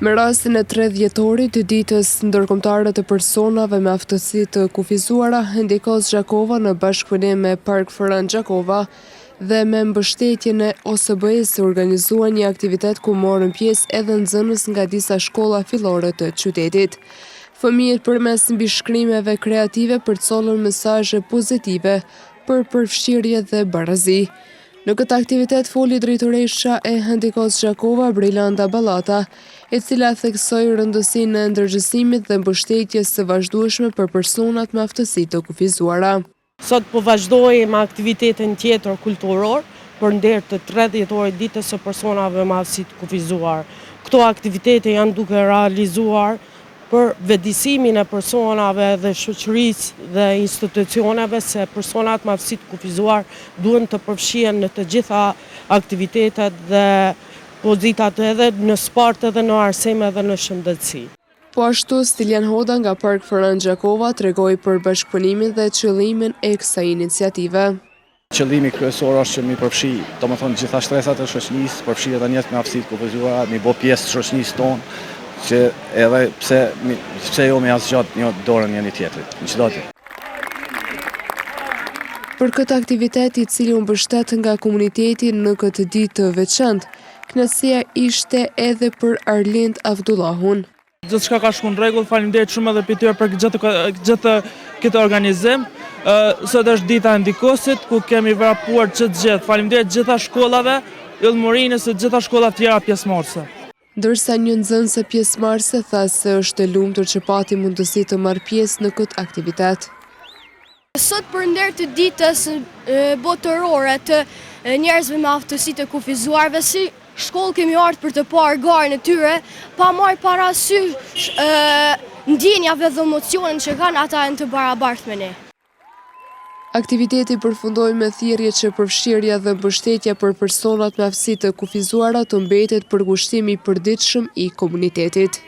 Me rastin e 3 dhjetorit të ditës ndërkombëtare të personave me aftësi të kufizuara, Hendikos Gjakova në bashkëpunim me Park Ferran Gjakova dhe me mbështetjen e OSBE-s organizuan një aktivitet ku morën pjesë edhe nxënës nga disa shkolla fillore të qytetit. Fëmijët përmes mbishkrimeve kreative përcollën mesazhe pozitive për përfshirje dhe barazi. Në këtë aktivitet foli drejtoresha e Hendikos Gjakova, Brilanda Ballata, e cila theksoi rëndësinë e ndërgjegjësimit dhe mbështetjes së vazhdueshme për personat me aftësi të kufizuara. Sot po vazhdoj me aktivitetin tjetër kulturor për nder të 3 dhjetorit ditës së personave me aftësi të kufizuar. Këto aktivitete janë duke realizuar për vetëdijsimin e personave dhe shoqërisë dhe institucioneve se personat me aftësi të kufizuar duhen të përfshihen në të gjitha aktivitetet dhe pozitat edhe në sport edhe në arsime dhe në shëndetësi. Po ashtu, Stilian Hoda nga Park Ferran Gjakova tregoi për bashkëpunimin dhe qëllimin e kësaj iniciative. Qëllimi kryesor është që mi përfshi, domethënë gjitha shtresat e shoqërisë, përfshi edhe njerëz me aftësi të kufizuara, mi bë pjesë të shoqërisë tonë, që edhe pse jo me asgjat një dorën njëri tjetrit, në çdo ditë. Për këtë aktivitet i cili u mbështet nga komuniteti në këtë ditë të veçantë, kënaqësia ishte edhe për Arlind Avdullahun. Gjithçka ka shkuar në rregull, faleminderit shumë edhe për tyre për gjithë këtë organizim. Sot është dita e Hendikosit ku kemi vrapuar çdo gjë. Faleminderit gjitha shkollave, Yllmërinë së gjitha shkollat tjera pjesëmarrëse. Ndërsa një nxënëse pjesëmarrëse tha se është e lumtur që pati mundësi të marrë pjesë në këtë aktivitet. Sot për nder të ditës botërore të njerëzve me aftësi të kufizuarve, si shkollë kemi ardhur për të parë garën e tyre, pa marrë parasysh ndjenjave dhe emocionet që kanë ata në të barabartë me ne. Aktiviteti përfundoi me thirrje që përfshirja dhe mbështetja për personat me aftësi të kufizuara të mbetet përkushtimi i përditshëm i komunitetit.